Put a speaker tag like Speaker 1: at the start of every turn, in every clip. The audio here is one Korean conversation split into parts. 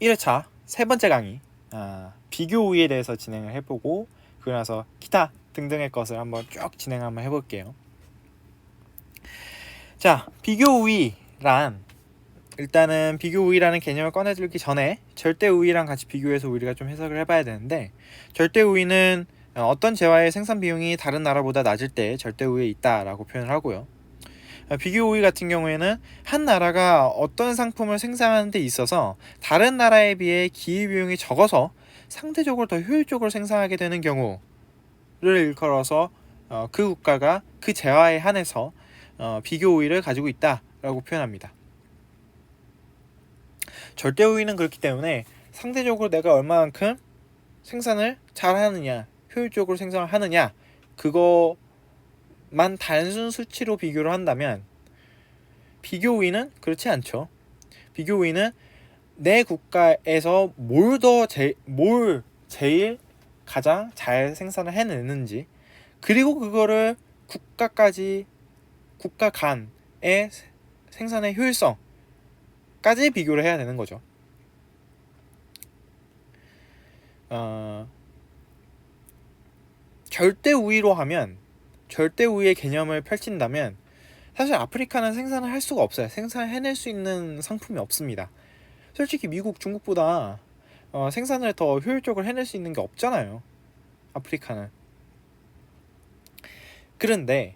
Speaker 1: 1회차 세 번째 강의 비교 우위에 대해서 진행을 해보고 그러고 나서 기타 등등의 것을 한번 쭉 진행 한번 해볼게요. 자, 비교 우위란 일단은 비교 우위라는 개념을 꺼내들기 전에 절대 우위랑 같이 비교해서 우리가 좀 해석을 해봐야 되는데, 절대 우위는 어떤 재화의 생산 비용이 다른 나라보다 낮을 때 절대 우위에 있다라고 표현을 하고요. 비교 우위 같은 경우에는 한 나라가 어떤 상품을 생산하는 데 있어서 다른 나라에 비해 기회비용이 적어서 상대적으로 더 효율적으로 생산하게 되는 경우를 일컬어서 그 국가가 그 재화에 한해서 비교 우위를 가지고 있다라고 표현합니다. 절대 우위는 그렇기 때문에 상대적으로 내가 얼마만큼 생산을 잘하느냐, 효율적으로 생산을 하느냐, 그거만 단순 수치로 비교를 한다면 비교 우위는 그렇지 않죠. 비교 우위는 내 국가에서 뭘 제일 가장 잘 생산을 해내는지, 그리고 그거를 국가 간의 생산의 효율성까지 비교를 해야 되는 거죠. 절대 우위로 하면, 절대 우위의 개념을 펼친다면 사실 아프리카는 생산을 할 수가 없어요. 생산을 해낼 수 있는 상품이 없습니다. 솔직히 미국, 중국보다 생산을 더 효율적으로 해낼 수 있는 게 없잖아요, 아프리카는. 그런데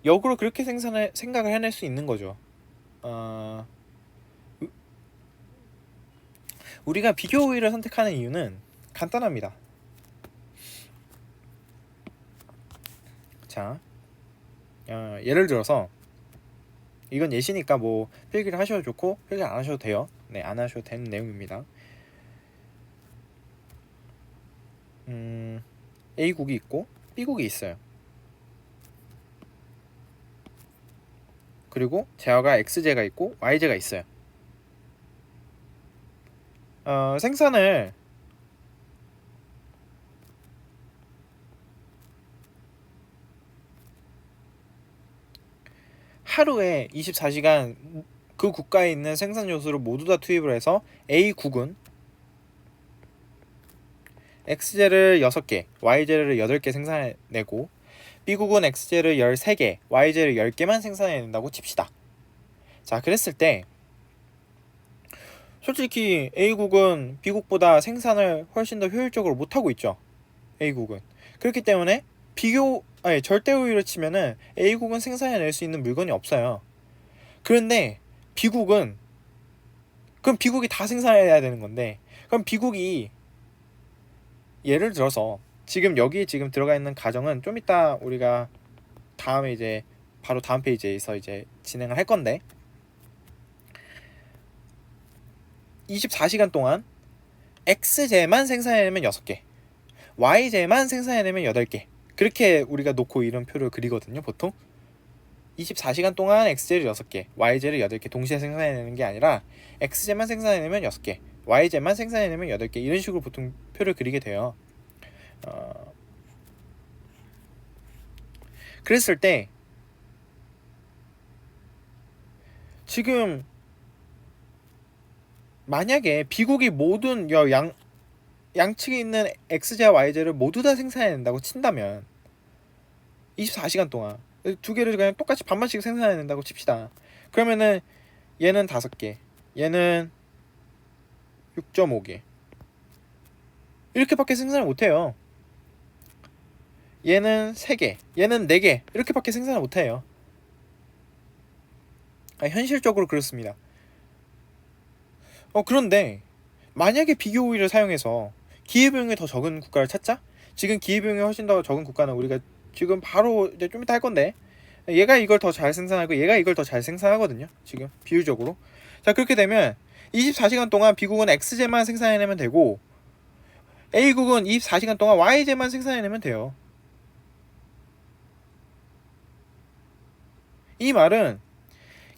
Speaker 1: 역으로 그렇게 생각을 해낼 수 있는 거죠. 우리가 비교 우위를 선택하는 이유는 간단합니다. 자, 예를 들어서 이건 예시니까 뭐 필기를 하셔도 좋고 필기 안 하셔도 돼요. 네, 안 하셔도 되는 내용입니다. A국이 있고 B국이 있어요. 그리고 재화가 X재가 있고 Y재가 있어요. 생산을 하루에 24시간 그 국가에 있는 생산 요소를 모두 다 투입을 해서 A국은 X재를 6개, Y재를 8개 생산해내고 B국은 X재를 13개, Y재를 10개만 생산해낸다고 칩시다. 자, 그랬을 때 솔직히 A국은 B국보다 생산을 훨씬 더 효율적으로 못하고 있죠. A국은. 그렇기 때문에 절대 우위로 치면은 A국은 생산해낼 수 있는 물건이 없어요. 그런데 그럼 B국이 다 생산해야 되는 건데, 그럼 B국이 예를 들어서 여기에 들어가 있는 가정은 좀 이따 우리가 다음에 이제 바로 다음 페이지에서 이제 진행을 할 건데, 24시간 동안 X재만 생산해내면 6개, Y재만 생산해내면 8개, 그렇게 우리가 놓고 이름표를 그리거든요. 보통 24시간 동안 X재를 6개, Y재를 8개 동시에 생산해내는 게 아니라 X재만 생산해내면 6개, Y재만 생산해내면 8개, 이런 식으로 보통 표를 그리게 돼요. 그랬을 때 지금 만약에 B국이 모든 양측에 있는 X재와 Y재를 모두 다 생산해낸다고 친다면 24시간 동안 두 개를 그냥 똑같이 반반씩 생산해낸다고 칩시다. 그러면은 얘는 5개, 얘는 6.5개 이렇게밖에 생산을 못해요. 얘는 3개, 얘는 4개 이렇게밖에 생산을 못해요. 현실적으로 그렇습니다. 그런데 만약에 비교 우위를 사용해서 기회비용이 더 적은 국가를 찾자? 지금 기회비용이 훨씬 더 적은 국가는 우리가 지금 바로 이제 좀 이따 할 건데, 얘가 이걸 더 잘 생산하고 얘가 이걸 더 잘 생산하거든요, 지금 비율적으로. 자, 그렇게 되면 24시간 동안 B국은 X재만 생산해내면 되고 A국은 24시간 동안 Y재만 생산해내면 돼요. 이 말은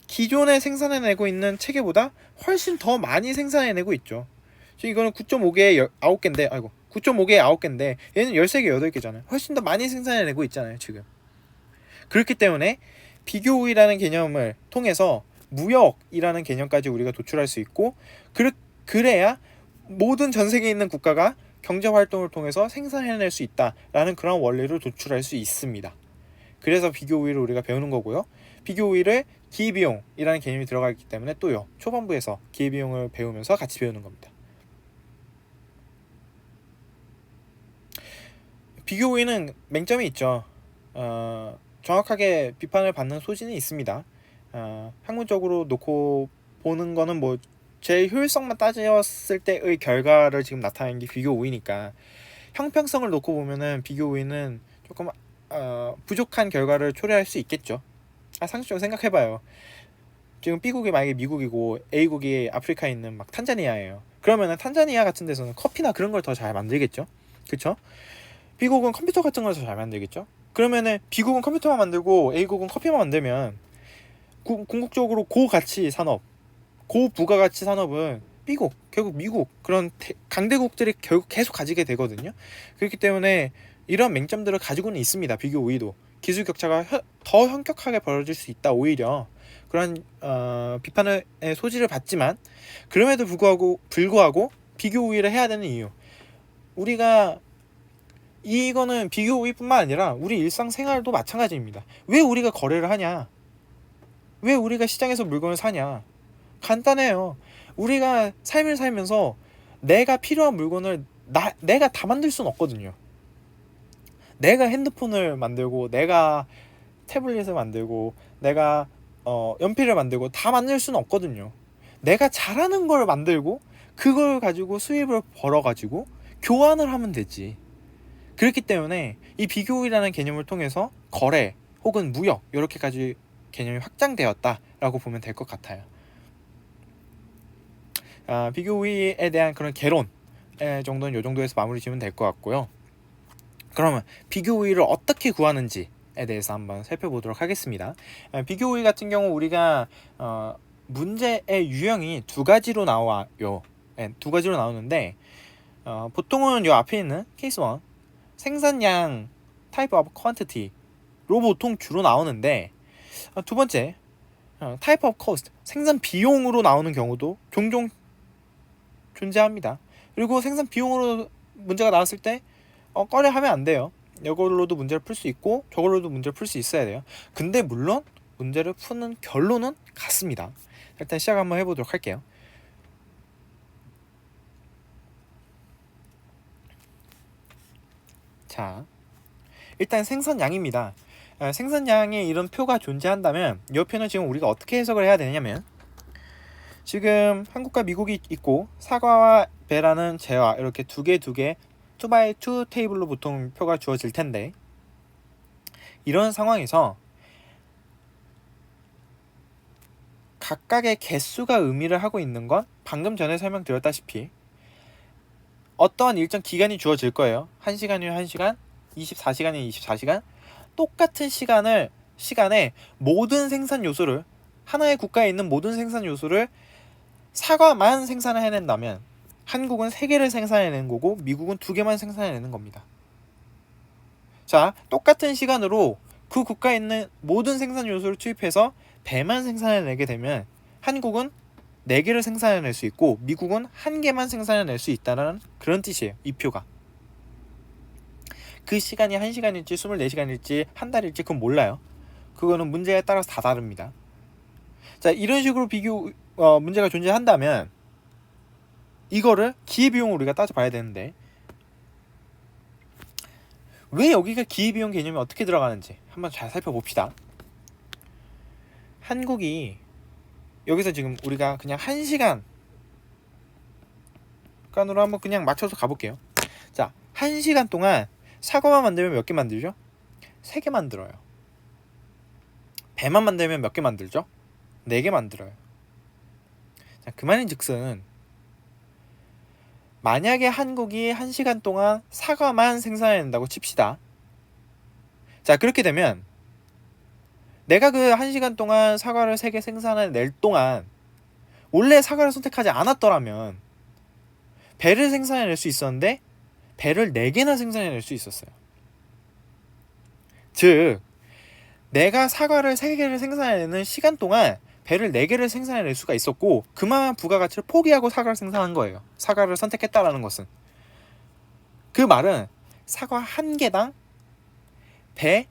Speaker 1: 기존에 생산해내고 있는 체계보다 훨씬 더 많이 생산해내고 있죠. 지금 이거는 9.5개에 9개인데 9.5개에 9개인데 얘는 13개, 8개잖아요. 훨씬 더 많이 생산해내고 있잖아요, 지금. 그렇기 때문에 비교 우위라는 개념을 통해서 무역이라는 개념까지 우리가 도출할 수 있고, 그래야 모든 전 세계에 있는 국가가 경제 활동을 통해서 생산해낼 수 있다라는 그런 원리를 도출할 수 있습니다. 그래서 비교 우위를 우리가 배우는 거고요. 비교 우위를 기회비용이라는 개념이 들어가 있기 때문에 또요, 초반부에서 기회비용을 배우면서 같이 배우는 겁니다. 비교 우위는 맹점이 있죠. 정확하게 비판을 받는 소지는 있습니다. 학문적으로 놓고 보는 거는 뭐 제 효율성만 따졌을 때의 결과를 지금 나타내는 게 비교 우위니까, 형평성을 놓고 보면은 비교 우위는 조금 부족한 결과를 초래할 수 있겠죠. 상식적으로 생각해봐요. 지금 B국이 만약에 미국이고 A국이 아프리카에 있는 막 탄자니아예요. 그러면은 탄자니아 같은 데서는 커피나 그런 걸 더 잘 만들겠죠. 그쵸? B국은 컴퓨터 같은 걸 더 잘 만들겠죠. 그러면은 B국은 컴퓨터만 만들고 A국은 커피만 만들면 궁극적으로 고가치 산업, 고부가가치 산업은 B국, 결국 미국, 그런 강대국들이 결국 계속 가지게 되거든요. 그렇기 때문에 이런 맹점들을 가지고는 있습니다. 비교 우위도 기술 격차가 더 현격하게 벌어질 수 있다. 오히려 그런 비판의 소지를 받지만, 그럼에도 불구하고 비교 우위를 해야 되는 이유, 우리가 이거는 비교 우위뿐만 아니라 우리 일상생활도 마찬가지입니다. 왜 우리가 거래를 하냐? 왜 우리가 시장에서 물건을 사냐? 간단해요. 우리가 삶을 살면서 내가 필요한 물건을 내가 다 만들 수는 없거든요. 내가 핸드폰을 만들고, 내가 태블릿을 만들고, 내가 연필을 만들고 다 만들 수는 없거든요. 내가 잘하는 걸 만들고 그걸 가지고 수입을 벌어가지고 교환을 하면 되지. 그렇기 때문에 이 비교이라는 개념을 통해서 거래 혹은 무역, 이렇게까지 개념이 확장되었다라고 보면 될 것 같아요. 비교 우위에 대한 그런 개론 정도는 이 정도에서 마무리 지으면 될 것 같고요. 그러면 비교 우위를 어떻게 구하는지에 대해서 한번 살펴보도록 하겠습니다. 비교 우위 같은 경우 우리가 문제의 유형이 두 가지로 나와요. 두 가지로 나오는데, 보통은 요 앞에 있는 케이스 1, 생산량 type of quantity로 보통 주로 나오는데, 두 번째 type of cost, 생산 비용으로 나오는 경우도 종종 존재합니다. 그리고 생산 비용으로 문제가 나왔을 때 꺼려하면 안 돼요. 이걸로도 문제를 풀 수 있고 저걸로도 문제를 풀 수 있어야 돼요. 근데 물론 문제를 푸는 결론은 같습니다. 일단 시작 한번 해보도록 할게요. 자, 일단 생산량입니다. 생산량에 이런 표가 존재한다면 이 표는 지금 우리가 어떻게 해석을 해야 되냐면, 지금 한국과 미국이 있고 사과와 배라는 재화, 이렇게 두 개 2x2 테이블로 보통 표가 주어질 텐데, 이런 상황에서 각각의 개수가 의미를 하고 있는 건 방금 전에 설명드렸다시피 어떠한 일정 기간이 주어질 거예요. 1시간이면 1시간, 24시간이면 24시간, 똑같은 시간에 모든 생산 요소를, 하나의 국가에 있는 모든 생산 요소를 사과만 생산을 해낸다면 한국은 3개를 생산해내는 거고 미국은 2개만 생산해내는 겁니다. 자, 똑같은 시간으로 그 국가에 있는 모든 생산 요소를 투입해서 배만 생산해내게 되면 한국은 4개를 생산해낼 수 있고 미국은 1개만 생산해낼 수 있다는 그런 뜻이에요. 이 표가. 그 시간이 1시간일지 24시간일지 한 달일지 그건 몰라요. 그거는 문제에 따라서 다 다릅니다. 자, 이런 식으로 문제가 존재한다면 이거를 기회비용으로 우리가 따져봐야 되는데, 왜 여기가 기회비용 개념이 어떻게 들어가는지 한번 잘 살펴봅시다. 한국이 여기서 지금 우리가 그냥 1시간 간으로 한번 그냥 맞춰서 가볼게요. 자, 1시간 동안 사과만 만들면 몇 개 만들죠? 3개 만들어요. 배만 만들면 몇 개 만들죠? 4개 만들어요. 자, 그 말인즉슨 만약에 한국이 1시간 동안 사과만 생산해낸다고 칩시다. 자, 그렇게 되면 내가 그 1시간 동안 사과를 3개 생산해낼 동안 원래 사과를 선택하지 않았더라면 배를 생산해낼 수 있었는데 배를 4개나 생산해낼 수 있었어요. 즉 내가 사과를 3개를 생산해내는 시간 동안 배를 4개를 생산해낼 수가 있었고 그만한 부가가치를 포기하고 사과를 생산한 거예요. 사과를 선택했다라는 것은, 그 말은 사과 1개당 배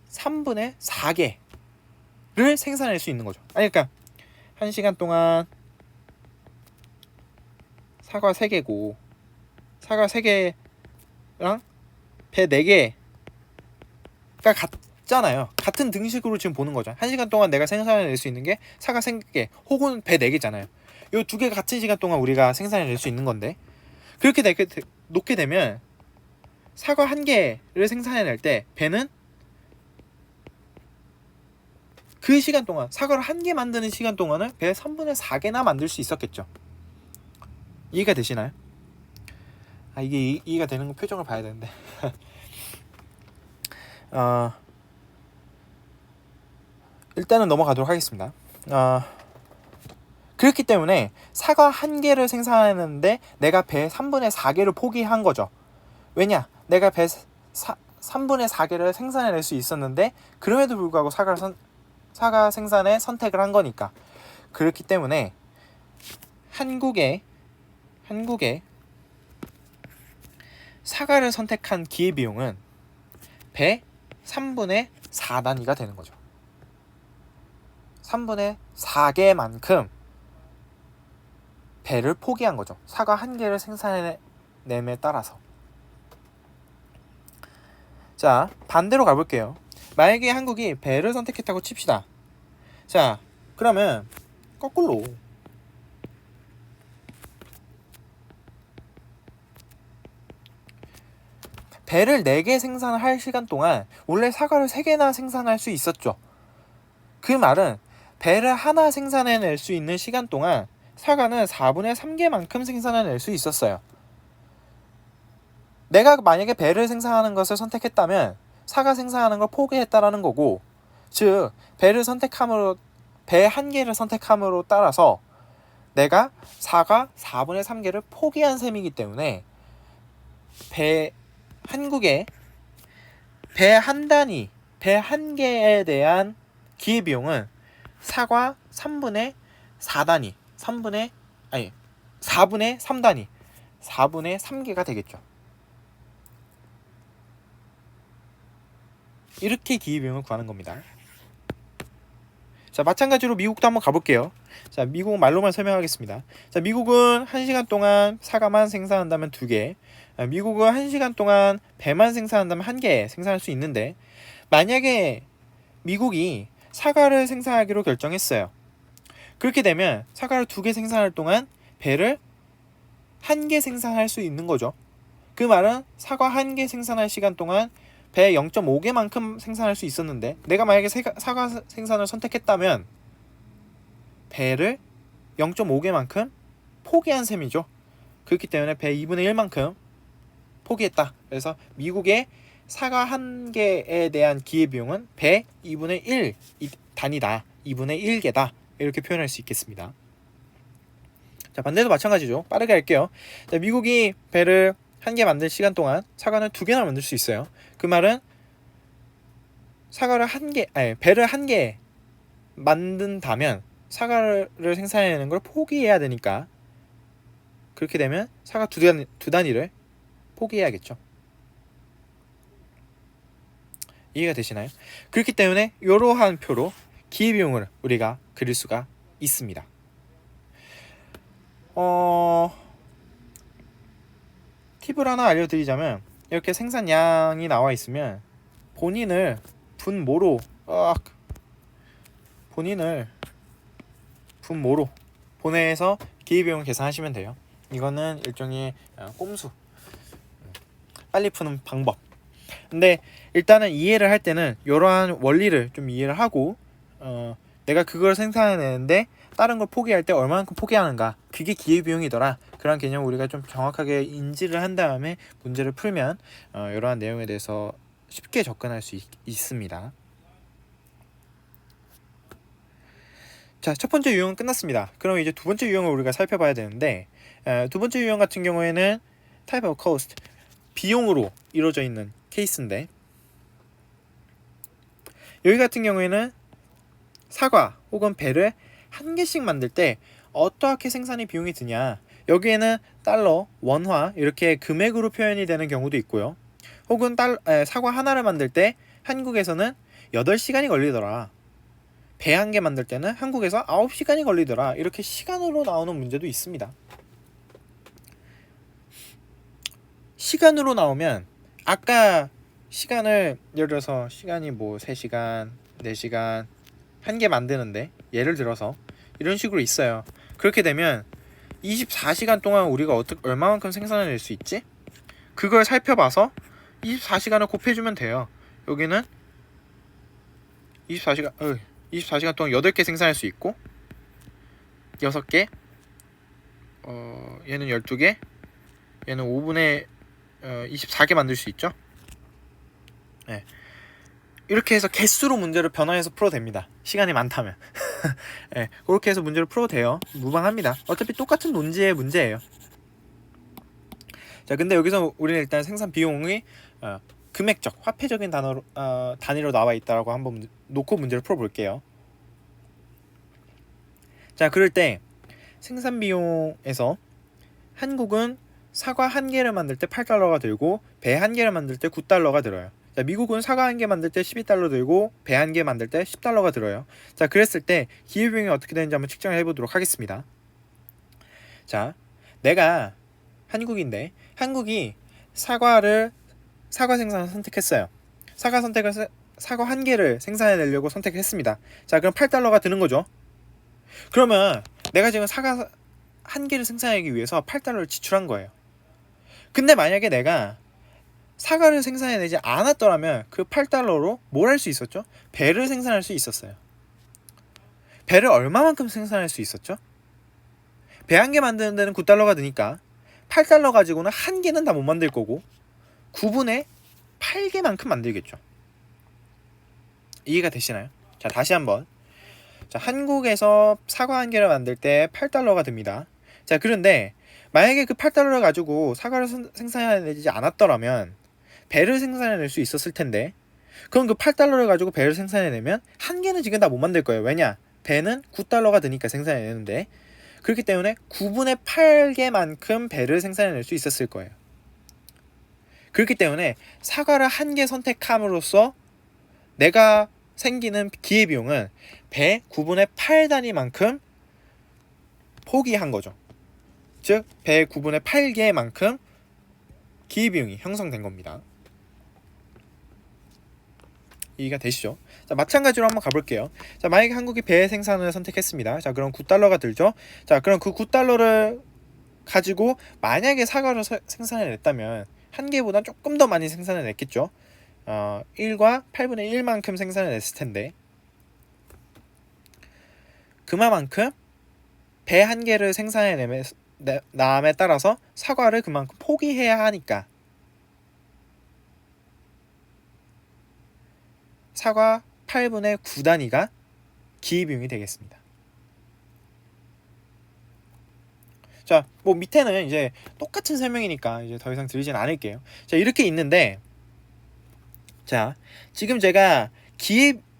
Speaker 1: 3분의 4개를 생산할 수 있는 거죠. 아니 그러니까 1시간 동안 사과 3개고 사과 3개랑 배 4개가 같잖아요. 같은 등식으로 지금 보는 거죠. 1시간 동안 내가 생산해낼 수 있는 게 사과 3개 혹은 배 4개잖아요. 이 2개가 같은 시간 동안 우리가 생산해낼 수 있는 건데, 그렇게 놓게 되면 사과 1개를 생산해낼 때 배는 그 시간 동안 사과를 1개 만드는 시간 동안은 배 3분의 4개나 만들 수 있었겠죠. 이해가 되시나요? 이게 이해가 되는 거 표정을 봐야 되는데 일단은 넘어가도록 하겠습니다. 그렇기 때문에 사과 1개를 생산하는데 내가 배 3분의 4개를 포기한 거죠. 왜냐? 내가 배 3분의 4개를 생산해낼 수 있었는데 그럼에도 불구하고 사과 생산에 선택을 한 거니까. 그렇기 때문에 한국의 사과를 선택한 기회비용은 배 3분의 4단위가 되는 거죠. 3분의 4개만큼 배를 포기한 거죠. 사과 1개를 생산해냄에 따라서. 자, 반대로 가볼게요. 만약에 한국이 배를 선택했다고 칩시다. 자, 그러면 거꾸로 배를 4개 생산할 시간 동안 원래 사과를 3개나 생산할 수 있었죠. 그 말은 배를 하나 생산해낼 수 있는 시간 동안 사과는 4분의 3개만큼 생산해낼 수 있었어요. 내가 만약에 배를 생산하는 것을 선택했다면 사과 생산하는 걸 포기했다라는 거고, 즉 배를 선택함으로 배 1개를 선택함으로 따라서 내가 사과 4분의 3개를 포기한 셈이기 때문에 한국의 배 1단위, 배 1개에 대한 기회비용은 사과 3분의 4단위, 4분의 3단위, 4분의 3개가 되겠죠. 이렇게 기회비용을 구하는 겁니다. 자, 마찬가지로 미국도 한번 가볼게요. 자, 미국 말로만 설명하겠습니다. 자, 미국은 1시간 동안 사과만 생산한다면 2개, 미국은 1시간 동안 배만 생산한다면 1개 생산할 수 있는데, 만약에 미국이 사과를 생산하기로 결정했어요. 그렇게 되면 사과를 2개 생산할 동안 배를 1개 생산할 수 있는 거죠. 그 말은 사과 1개 생산할 시간 동안 배 0.5개만큼 생산할 수 있었는데, 내가 만약에 사과 생산을 선택했다면 배를 0.5개만큼 포기한 셈이죠. 그렇기 때문에 배 2분의 1만큼 포기했다. 그래서 미국의 사과 1개에 대한 기회비용은 배 2분의 1 단위다, 2분의 1개다, 이렇게 표현할 수 있겠습니다. 자, 반대도 마찬가지죠. 빠르게 할게요. 자, 미국이 배를 1개 만들 시간 동안 사과는 2개나 만들 수 있어요. 그 말은 배를 1개 만든다면 사과를 생산해내는 걸 포기해야 되니까, 그렇게 되면 사과 2단위를 포기해야겠죠. 이해가 되시나요? 그렇기 때문에 이러한 표로 기회비용을 우리가 그릴 수가 있습니다. 팁을 하나 알려드리자면, 이렇게 생산량이 나와 있으면 본인을 분모로 보내서 기회비용을 계산하시면 돼요. 이거는 일종의 꼼수, 빨리 푸는 방법. 근데 일단은 이해를 할 때는 이러한 원리를 좀 이해를 하고, 내가 그걸 생산해내는데 다른 걸 포기할 때 얼마만큼 포기하는가, 그게 기회비용이더라, 그런 개념을 우리가 좀 정확하게 인지를 한 다음에 문제를 풀면 이러한 내용에 대해서 쉽게 접근할 수 있습니다. 자, 첫 번째 유형은 끝났습니다. 그럼 이제 두 번째 유형을 우리가 살펴봐야 되는데, 두 번째 유형 같은 경우에는 type of cost, 비용으로 이루어져 있는 케이스인데, 여기 같은 경우에는 사과 혹은 배를 한 개씩 만들 때 어떻게 생산이 비용이 드냐, 여기에는 달러, 원화 이렇게 금액으로 표현이 되는 경우도 있고요. 혹은 사과 하나를 만들 때 한국에서는 8시간이 걸리더라, 배 한 개 만들 때는 한국에서 9시간이 걸리더라, 이렇게 시간으로 나오는 문제도 있습니다. 시간으로 나오면 아까 시간을 예를 들어서 시간이 뭐 3시간, 4시간 한 개 만드는데 예를 들어서 이런 식으로 있어요. 그렇게 되면 24시간 동안 우리가 얼마만큼 생산해낼 수 있지? 그걸 살펴봐서 24시간을 곱해주면 돼요. 여기는 24시간 동안 8개 생산할 수 있고 6개, 얘는 12개, 얘는 5분의 24개 만들 수 있죠. 네. 이렇게 해서 개수로 문제를 변화해서 풀어도 됩니다. 시간이 많다면. 네, 그렇게 해서 문제를 풀어도 돼요. 무방합니다. 어차피 똑같은 논지의 문제예요. 자, 근데 여기서 우리는 일단 생산 비용이 금액적, 화폐적인 단위로 나와 있다라고 한번 놓고 문제를 풀어볼게요. 자, 그럴 때 생산 비용에서 한국은 사과 한 개를 만들 때 8달러가 들고 배 한 개를 만들 때 9달러가 들어요. 자, 미국은 사과 한 개 만들 때 12달러 들고 배 한 개 만들 때 10달러가 들어요. 자, 그랬을 때 기회비용이 어떻게 되는지 한번 측정을 해보도록 하겠습니다. 자, 내가 한국인데 한국이 사과 생산을 선택했어요. 사과 한 개를 생산해내려고 선택했습니다. 자, 그럼 8달러가 드는 거죠. 그러면 내가 지금 사과 한 개를 생산하기 위해서 8달러를 지출한 거예요. 근데 만약에 내가 사과를 생산해내지 않았더라면 그 8달러로 뭘 할 수 있었죠? 배를 생산할 수 있었어요. 배를 얼마만큼 생산할 수 있었죠? 배 한 개 만드는 데는 9달러가 드니까 8달러 가지고는 한 개는 다 못 만들 거고 9분의 8개만큼 만들겠죠. 이해가 되시나요? 자, 다시 한번. 자, 한국에서 사과 한 개를 만들 때 8달러가 듭니다. 자, 그런데 만약에 그 8달러를 가지고 사과를 생산해내지 않았더라면 배를 생산해낼 수 있었을 텐데, 그럼 그 8달러를 가지고 배를 생산해내면 한 개는 지금 다 못 만들 거예요. 왜냐? 배는 9달러가 드니까 생산해내는데, 그렇기 때문에 9분의 8개만큼 배를 생산해낼 수 있었을 거예요. 그렇기 때문에 사과를 한 개 선택함으로써 내가 생기는 기회비용은 배 9분의 8 단위만큼 포기한 거죠. 즉, 배 9분의 8개만큼 기회비용이 형성된 겁니다. 이해가 되시죠? 자, 마찬가지로 한번 가볼게요. 자, 만약에 한국이 배 생산을 선택했습니다. 자, 그럼 9달러가 들죠? 자, 그럼 그 9달러를 가지고 만약에 사과를 생산해냈다면 한 개보다 조금 더 많이 생산해냈겠죠? 1과 8분의 1만큼 생산해냈을 텐데, 그만큼 배 한 개를 생산해남에 따라서 사과를 그만큼 포기해야 하니까 사과 8분의 9 단위가 기회비용이 되겠습니다. 자, 뭐 밑에는 이제 똑같은 설명이니까 이제 더 이상 드리진 않을게요. 자, 이렇게 있는데, 자, 지금 제가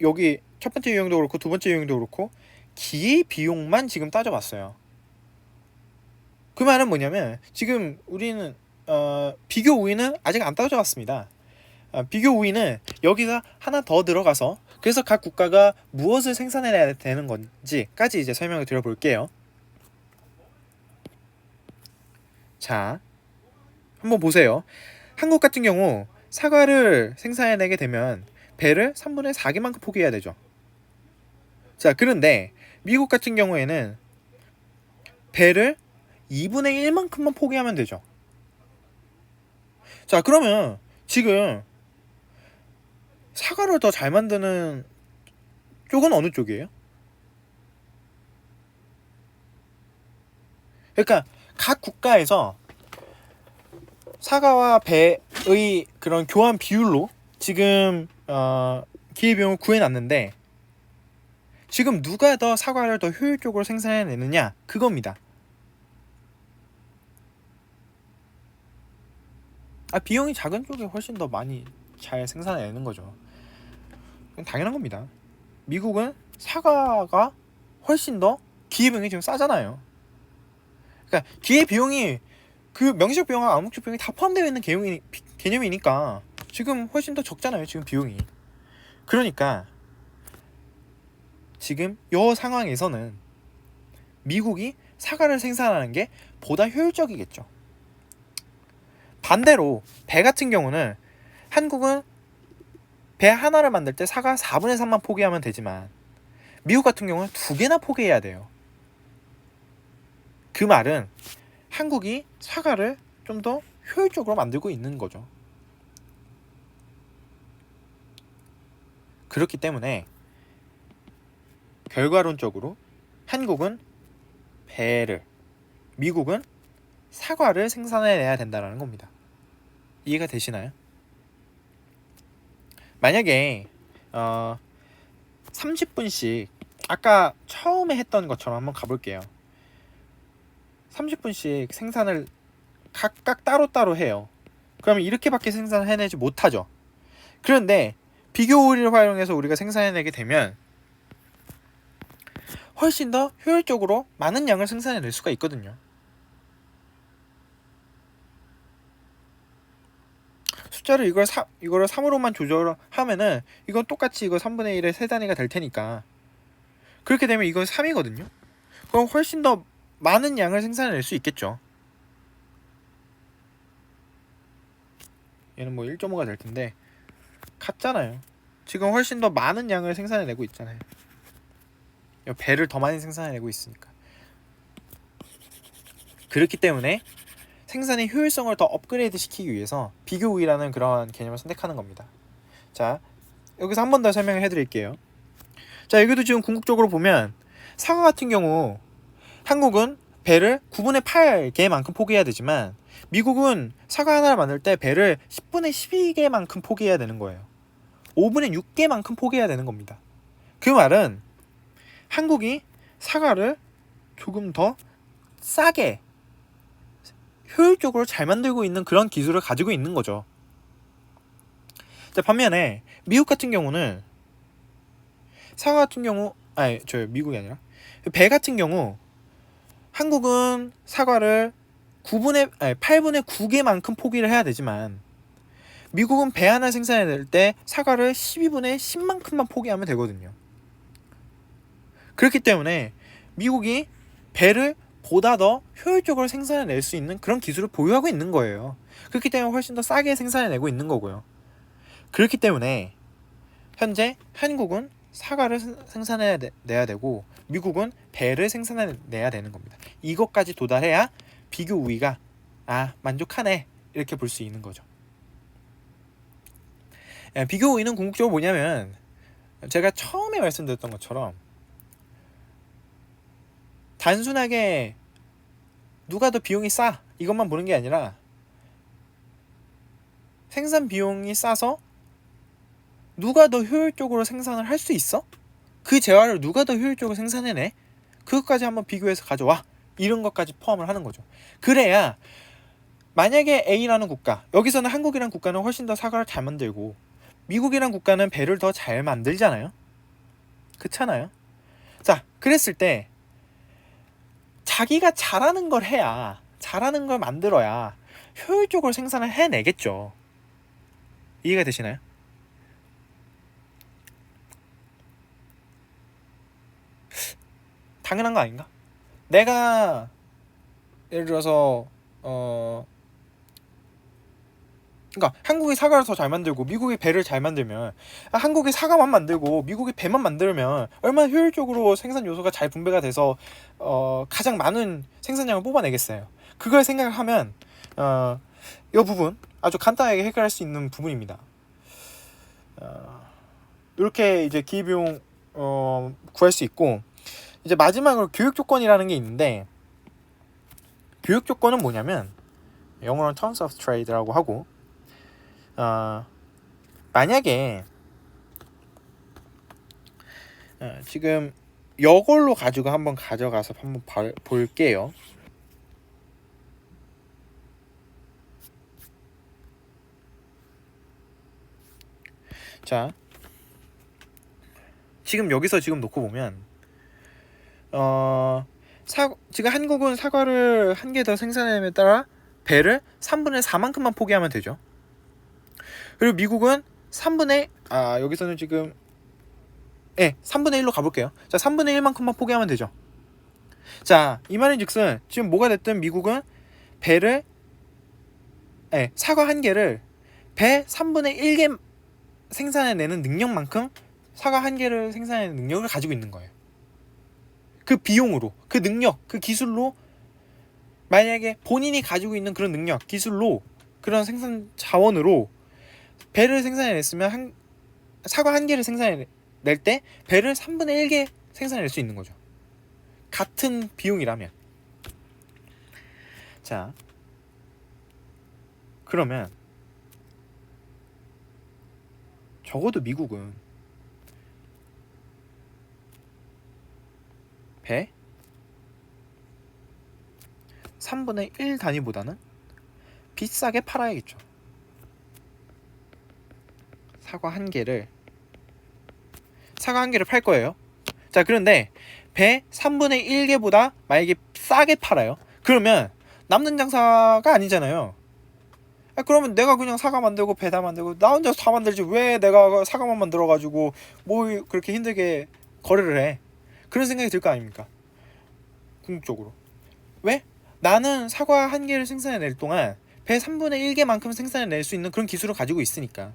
Speaker 1: 여기 첫 번째 유형도 그렇고 두 번째 유형도 그렇고 기회비용만 지금 따져봤어요. 그 말은 뭐냐면 지금 우리는 비교 우위는 아직 안 따져봤습니다. 비교 우위는 여기가 하나 더 들어가서 그래서 각 국가가 무엇을 생산해야 되는 건지까지 이제 설명을 드려볼게요. 자, 한번 보세요. 한국 같은 경우 사과를 생산해내게 되면 배를 3분의 4개만큼 포기해야 되죠. 자, 그런데 미국 같은 경우에는 배를 2분의 1만큼만 포기하면 되죠. 자, 그러면 지금 사과를 더 잘 만드는 쪽은 어느 쪽이에요? 그러니까 각 국가에서 사과와 배의 그런 교환 비율로 지금 기회비용을 구해놨는데, 지금 누가 더 사과를 더 효율적으로 생산해내느냐, 그겁니다. 비용이 작은 쪽이 훨씬 더 많이 잘 생산해내는 거죠. 당연한 겁니다. 미국은 사과가 훨씬 더 기회비용이 지금 싸잖아요. 그러니까 기회비용이 그 명시적 비용과 암묵적 비용이 다 포함되어 있는 개념이니까 지금 훨씬 더 적잖아요. 지금 비용이. 그러니까 지금 이 상황에서는 미국이 사과를 생산하는 게 보다 효율적이겠죠. 반대로 배 같은 경우는 한국은 배 하나를 만들 때 사과 4분의 3만 포기하면 되지만 미국 같은 경우는 2개나 포기해야 돼요. 그 말은 한국이 사과를 좀 더 효율적으로 만들고 있는 거죠. 그렇기 때문에 결과론적으로 한국은 배를, 미국은 사과를 생산해내야 된다는 겁니다. 이해가 되시나요? 만약에 30분씩 아까 처음에 했던 것처럼 한번 가볼게요. 30분씩 생산을 각각 따로따로 해요. 그러면 이렇게밖에 생산을 해내지 못하죠. 그런데 비교우리를 활용해서 우리가 생산해내게 되면 훨씬 더 효율적으로 많은 양을 생산해낼 수가 있거든요. 숫자를 이거를 3으로만 조절하면은 이건 똑같이 이거 3분의 1의 세단위가 될 테니까 그렇게 되면 이건 3이거든요. 그럼 훨씬 더 많은 양을 생산해낼 수 있겠죠. 얘는 뭐 1.5가 될 텐데 같잖아요. 지금 훨씬 더 많은 양을 생산해내고 있잖아요. 배를 더 많이 생산해내고 있으니까. 그렇기 때문에 생산의 효율성을 더 업그레이드 시키기 위해서 비교 우위라는 그런 개념을 선택하는 겁니다. 자, 여기서 한 번 더 설명을 해드릴게요. 자, 여기도 지금 궁극적으로 보면 사과 같은 경우 한국은 배를 9분의 8개만큼 포기해야 되지만 미국은 사과 하나를 만들 때 배를 10분의 12개만큼 포기해야 되는 거예요. 5분의 6개만큼 포기해야 되는 겁니다. 그 말은 한국이 사과를 조금 더 싸게 효율적으로 잘 만들고 있는 그런 기술을 가지고 있는 거죠. 자, 반면에 미국 같은 경우는 사과 같은 경우 미국이 아니라 배 같은 경우 한국은 사과를 8분의 9개만큼 포기를 해야 되지만 미국은 배 하나 생산해낼 때 사과를 12분의 10만큼만 포기하면 되거든요. 그렇기 때문에 미국이 배를 보다 더 효율적으로 생산해낼 수 있는 그런 기술을 보유하고 있는 거예요. 그렇기 때문에 훨씬 더 싸게 생산해내고 있는 거고요. 그렇기 때문에 현재 한국은 사과를 생산해내야 되고 미국은 배를 생산해내야 되는 겁니다. 이것까지 도달해야 비교 우위가 만족하네 이렇게 볼 수 있는 거죠. 비교 우위는 궁극적으로 뭐냐면 제가 처음에 말씀드렸던 것처럼 단순하게 누가 더 비용이 싸 이것만 보는 게 아니라 생산 비용이 싸서 누가 더 효율적으로 생산을 할 수 있어? 그 재화를 누가 더 효율적으로 생산해내? 그것까지 한번 비교해서 가져와. 이런 것까지 포함을 하는 거죠. 그래야 만약에 A라는 국가, 여기서는 한국이라는 국가는 훨씬 더 사과를 잘 만들고 미국이라는 국가는 배를 더 잘 만들잖아요. 그렇잖아요. 자, 그랬을 때 자기가 잘하는 걸 해야, 잘하는 걸 만들어야 효율적으로 생산을 해내겠죠. 이해가 되시나요? 당연한 거 아닌가? 내가 예를 들어서 그러니까 한국이 사과를 더 잘 만들고 미국이 배를 잘 만들면 한국이 사과만 만들고 미국이 배만 만들면 얼마나 효율적으로 생산 요소가 잘 분배가 돼서 가장 많은 생산량을 뽑아내겠어요. 그걸 생각하면 이 부분 아주 간단하게 해결할 수 있는 부분입니다. 이렇게 이제 기회비용 구할 수 있고 이제 마지막으로 교육 조건이라는 게 있는데 교육 조건은 뭐냐면 영어로는 terms of trade라고 하고 만약에 지금 이걸로 가지고 한번 가져가서 한번 볼게요. 자, 지금 여기서 지금 놓고 보면 지금 한국은 사과를 한 개 더 생산함에 따라 배를 3분의 4만큼만 포기하면 되죠. 그리고 미국은 여기서는 지금 3분의 1로 가볼게요. 자, 3분의 1만큼만 포기하면 되죠. 자, 이 말인즉슨 지금 뭐가 됐든 미국은 사과 한 개를 배 3분의 1개 생산해내는 능력만큼 사과 한 개를 생산해내는 능력을 가지고 있는 거예요. 그 비용으로, 그 능력, 그 기술로, 만약에 본인이 가지고 있는 그런 능력, 기술로, 그런 생산 자원으로 배를 생산해냈으면 사과 한 개를 생산해낼 때 배를 3분의 1개 생산해낼 수 있는 거죠. 같은 비용이라면. 자, 그러면 적어도 미국은 배 3분의 1 단위보다는 비싸게 팔아야겠죠. 사과 한 개를 팔 거예요. 자, 그런데 배 3분의 1개보다 만약에 싸게 팔아요. 그러면 남는 장사가 아니잖아요. 그러면 내가 그냥 사과 만들고 배 다 만들고 나 혼자 다 만들지 왜 내가 사과만 만들어가지고 뭐 그렇게 힘들게 거래를 해. 그런 생각이 들 거 아닙니까? 궁극적으로. 왜? 나는 사과 한 개를 생산해낼 동안 배 3분의 1개만큼 생산해낼 수 있는 그런 기술을 가지고 있으니까.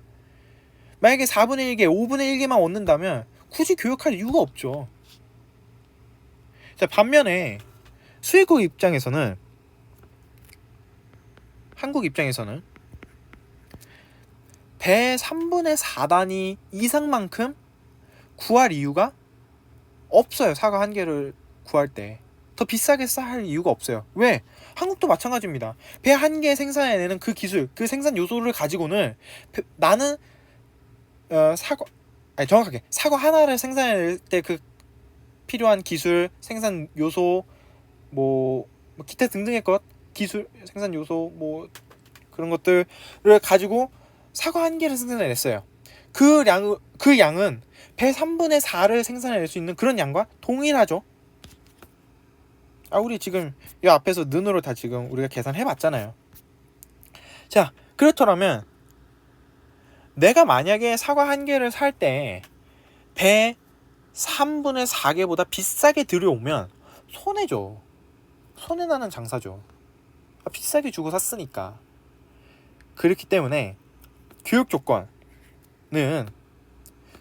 Speaker 1: 만약에 4분의 1개, 5분의 1개만 얻는다면 굳이 교육할 이유가 없죠. 자, 반면에 수입국 입장에서는, 한국 입장에서는 배 3분의 4단위 이상만큼 구할 이유가 없어요. 사과 한 개를 구할 때 더 비싸게 할 이유가 없어요. 왜? 한국도 마찬가지입니다. 배 한 개 생산해내는 그 기술, 그 생산 요소를 가지고는 나는 정확하게 사과 하나를 생산해낼 때 그 필요한 기술, 생산 요소, 뭐 기타 등등의 것, 기술, 생산 요소, 뭐 그런 것들을 가지고 사과 한 개를 생산해냈어요. 그 양은 배 3분의 4를 생산해낼 수 있는 그런 양과 동일하죠. 우리 지금 이 앞에서 눈으로 다 지금 우리가 계산해봤잖아요. 자, 그렇더라면 내가 만약에 사과 한 개를 살 때 배 3분의 4개보다 비싸게 들여오면 손해죠. 손해나는 장사죠. 비싸게 주고 샀으니까. 그렇기 때문에 교육 조건은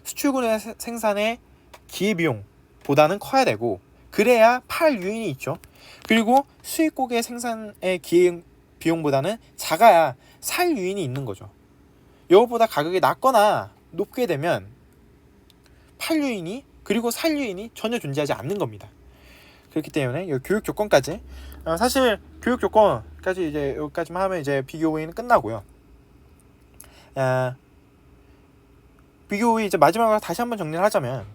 Speaker 1: 수출군의 생산의 기회비용보다는 커야 되고, 그래야 팔 유인이 있죠. 그리고 수입국의 생산의 기회비용보다는 작아야 살 유인이 있는 거죠. 이것보다 가격이 낮거나 높게 되면 팔 유인이, 그리고 살 유인이 전혀 존재하지 않는 겁니다. 그렇기 때문에 이 교육 조건까지, 사실 교육 조건까지 이제 여기까지만 하면 이제 비교 우위는 끝나고요. 비교 우위 이제 마지막으로 다시 한번 정리를 하자면,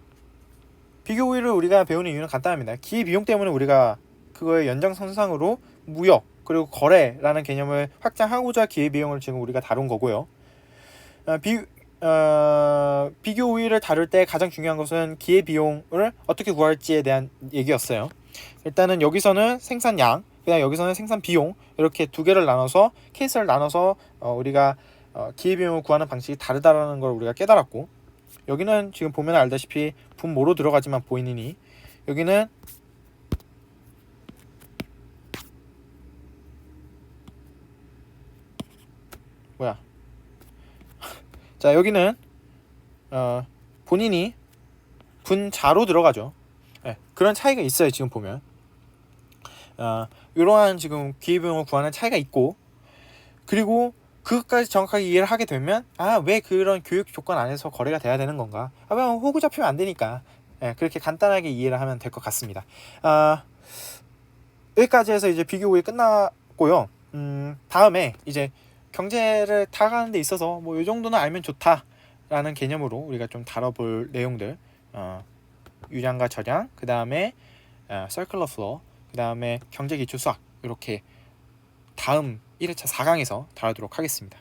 Speaker 1: 비교 우위를 우리가 배우는 이유는 간단합니다. 기회 비용 때문에 우리가 그거의 연장선상으로 무역 그리고 거래라는 개념을 확장하고자 기회 비용을 지금 우리가 다룬 거고요. 비교 우위를 다룰 때 가장 중요한 것은 기회 비용을 어떻게 구할지에 대한 얘기였어요. 일단은 여기서는 생산량, 그다음 여기서는 생산 비용, 이렇게 두 개를 나눠서 케이스를 나눠서 우리가 기회 비용을 구하는 방식이 다르다라는 걸 우리가 깨달았고, 여기는 지금 보면 알다시피 분모로 들어가지만 보이니, 여기는 자, 여기는 본인이 분자로 들어가죠. 그런 차이가 있어요. 지금 보면 이러한 지금 기회비용을 구하는 차이가 있고, 그리고 그것까지 정확하게 이해를 하게 되면 왜 그런 교육 조건 안에서 거래가 돼야 되는 건가, 왜 호구 잡히면 안 되니까, 그렇게 간단하게 이해를 하면 될 것 같습니다. 여기까지 해서 이제 비교 우위 끝났고요. 다음에 이제 경제를 다가가는 데 있어서 뭐 이 정도는 알면 좋다라는 개념으로 우리가 좀 다뤄볼 내용들, 유량과 저량, 그 다음에 서큘러 플로우, 그 다음에 경제 기초 수학, 이렇게 다음 1회차 4강에서 다루도록 하겠습니다.